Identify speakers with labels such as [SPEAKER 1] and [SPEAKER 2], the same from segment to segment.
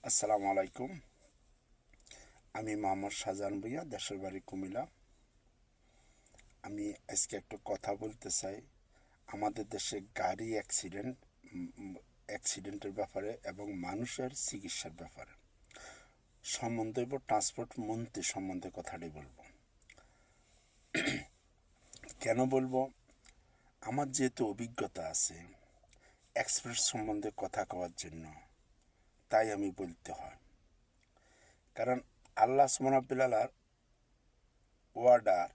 [SPEAKER 1] আসসালামু আলাইকুম। আমি মোহাম্মদ শাহজাহান ভুঁইয়া, দেশের বাড়ি কুমিল্লা। আমি আজকে একটু কথা বলতে চাই আমাদের দেশে গাড়ি অ্যাক্সিডেন্টের ব্যাপারে এবং মানুষের চিকিৎসার ব্যাপারে সম্বন্ধে ট্রান্সপোর্ট মন্ত্রী সম্বন্ধে কথাটি বলবো। কেন বলবো? আমার যেহেতু অভিজ্ঞতা আছে এক্সপ্রেস সম্বন্ধে কথা কওয়ার জন্য, তাই আমি বলতে হয়। কারণ আল্লাহ সুবহানাহু ওয়ার্ডার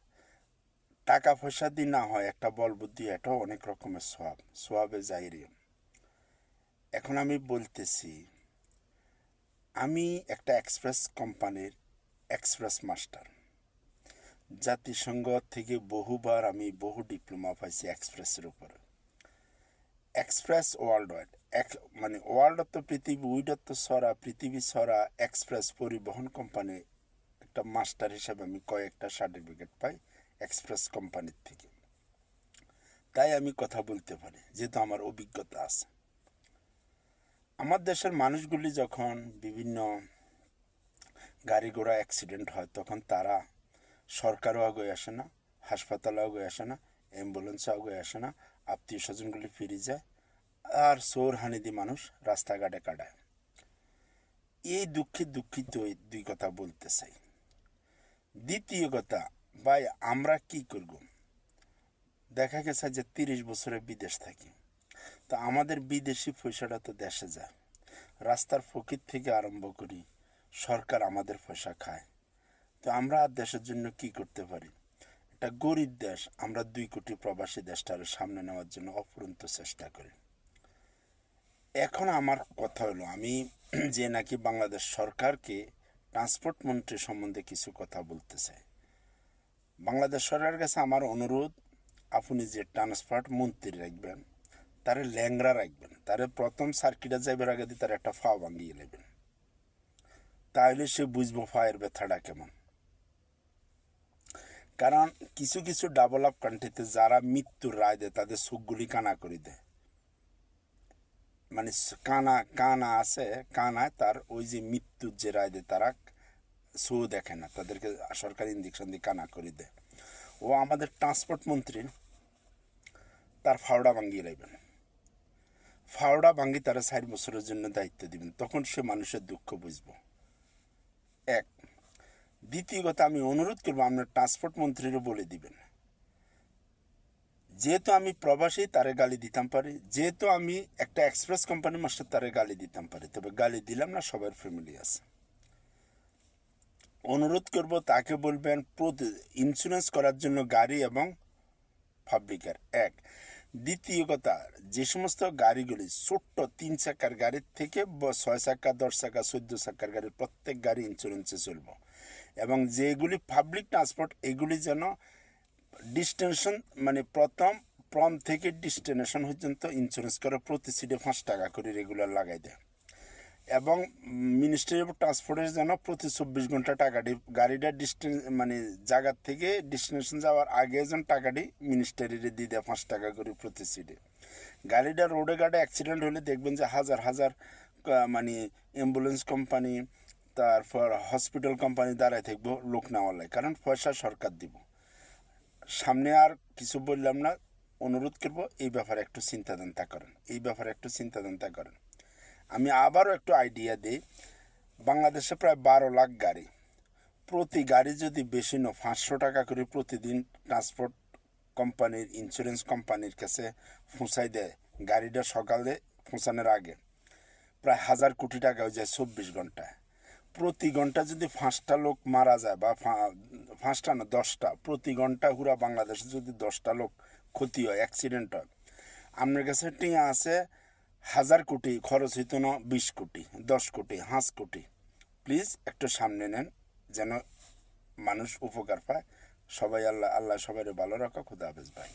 [SPEAKER 1] টাকা পয়সা দিয়ে না হয়, একটা বল বুদ্ধি, এটাও অনেক রকমের সোয়াবে জাহিরি। এখন আমি বলতেছি, আমি একটা এক্সপ্রেস কোম্পানির এক্সপ্রেস মাস্টার। জাতিসংঘ থেকে বহুবার আমি বহু ডিপ্লোমা পাইছি এক্সপ্রেসের উপরে। এক্সপ্রেস ওয়ার্ল্ড ওয়াইড, মানে ওয়ার্ল্ড তো পৃথিবী, উইডত তো সরা পৃথিবী সরা এক্সপ্রেস পরিবহন কোম্পানি একটা মাস্টার হিসাবে আমি কয়েকটা সার্টিফিকেট পাই এক্সপ্রেস কোম্পানির থেকে। তাই আমি কথা বলতে পারি, যেহেতু আমার অভিজ্ঞতা আছে। আমার দেশের মানুষগুলি যখন বিভিন্ন গাড়ি ঘোড়া অ্যাক্সিডেন্ট হয়, তখন তারা সরকারও আগে আসে না, হাসপাতালও আগে আসে না, অ্যাম্বুলেন্সও আগে আসে না, আত্মীয় স্বজনগুলি ফিরে যায়, আর চোর হানিদি মানুষ রাস্তাঘাটে কাটায়। এই দুঃখিত দুই কথা বলতে চাই। দ্বিতীয় কথা, ভাই আমরা কি করব? দেখা গেছে যে 30 বছরে বিদেশ থাকি, তো আমাদের বিদেশি পয়সাটা তো দেশে যায়। রাস্তার ফকির থেকে আরম্ভ করি সরকার আমাদের পয়সা খায়। তো আমরা আর দেশের জন্য কি করতে পারি? একটা গরিব দেশ, আমরা 2 কোটি প্রবাসী দেশটার সামনে নেওয়ার জন্য অফুরন্ত চেষ্টা করি। এখন আমার কথা হলো, আমি যে নাকি বাংলাদেশ সরকারকে ট্রান্সপোর্ট মন্ত্রী সম্বন্ধে কিছু কথা বলতে চাই। বাংলাদেশ সরকারের কাছে আমার অনুরোধ, আপনি যে ট্রান্সপোর্ট মন্ত্রী রাখবেন তারে ল্যাংরা রাখবেন, তারে প্রথম সার্কিটে যাইবার আগে দিয়ে তার একটা ফা ভাঙিয়ে নেবেন, তাহলে সে বুঝবো ফায়ের ব্যথাটা কেমন। কারণ কিছু কিছু ডেভেলপ কান্ট্রিতে যারা মৃত্যুর রায় দেয় তাদের চোখগুলি কানা করে দেয়, মানে কানা আছে, কানায় তার ওই যে মৃত্যুর যে রায় দেয় তারা শো দেখে না, তাদেরকে সরকারি ইঞ্জেকশন দিয়ে কানা করে দেয়। ও আমাদের ট্রান্সপোর্ট মন্ত্রী তার ফাওড়া ভাঙ্গিয়ে লাইবেন, ফাওড়া ভাঙ্গি তারা 4 বছরের জন্য দায়িত্ব দিবেন, তখন সে মানুষের দুঃখ বুঝবো। এক। দ্বিতীয় কথা, আমি অনুরোধ করবো আপনার ট্রান্সপোর্ট মন্ত্রীরও বলে দিবেন, যেহেতু আমি প্রবাসী তারে গালি দিতাম পারি, যেহেতু আমি একটা এক্সপ্রেস কোম্পানি মাস্টার তারে গালি দিতাম পারি, তবে গালি দিলাম না, সবার ফ্যামিলি আছে। অনুরোধ করব তাকে বলবেন ইন্স্যুরেন্স করার জন্য গাড়ি এবং ফাব্রিকার। এক। দ্বিতীয় কথা, যে সমস্ত গাড়িগুলি ছোট্ট 3 চাকার গাড়ির থেকে 6 চাকা, 10 চাকা, 14 চাকার গাড়ি, প্রত্যেক গাড়ি ইন্স্যুরেন্সে চলবো। এবং যেগুলি পাবলিক ট্রান্সপোর্ট, এগুলি যেন ডিস্টেনশন, মানে প্রম থেকে ডিস্টিনেশন পর্যন্ত ইন্স্যুরেন্স করে, প্রতি সিটে 5 টাকা করে রেগুলার লাগাই দেয়। এবং মিনিস্ট্রি অফ ট্রান্সপোর্টের যেন প্রতি 24 ঘন্টা টাকাটি গাড়িটা মানে জায়গার থেকে ডেস্টিনেশন যাওয়ার আগে যেন টাকাটি মিনিস্ট্রির দিয়ে দেয় 5 টাকা করে প্রতি সিটে। গাড়িটা রোডে ঘাটে অ্যাক্সিডেন্ট হলে দেখবেন যে হাজার হাজার মানে অ্যাম্বুলেন্স কোম্পানি, তারপর হসপিটাল কোম্পানি দাঁড়ায় থাকবো লোক নেওয়ার লাগে, কারণ পয়সা সরকার দিব। সামনে আর কিছু বললাম না, অনুরোধ করবো এই ব্যাপারে একটু চিন্তাধান্তা করেন। আমি আবারও একটু আইডিয়া দিই, বাংলাদেশে প্রায় 12 লাখ গাড়ি, প্রতি গাড়ি যদি বেশি 500 টাকা করে প্রতিদিন ট্রান্সপোর্ট কোম্পানির, ইন্স্যুরেন্স কোম্পানির কাছে পৌঁছাই দেয়, গাড়িটা সকালে পৌঁছানোর আগে প্রায় 1000 কোটি টাকা হয়ে যায় 24 ঘন্টায়। প্রতি ঘন্টা যদি 5টা লোক মারা যায়, বা 5টা না 10টা, প্রতি ঘন্টা পুরা বাংলাদেশে যদি 10টা লোক ক্ষতি হয়, অ্যাক্সিডেন্ট হয়, আপনার কাছে টিয়া আছে 1000 কোটি, খরচ হইতো না 20 কোটি, 10 কোটি, 5 কোটি। প্লিজ একটু সামনে নেন, যেন মানুষ উপকার পায়। সবাই আল্লাহ সবাই ভালো রাখা। খুদা হাফেজ ভাই।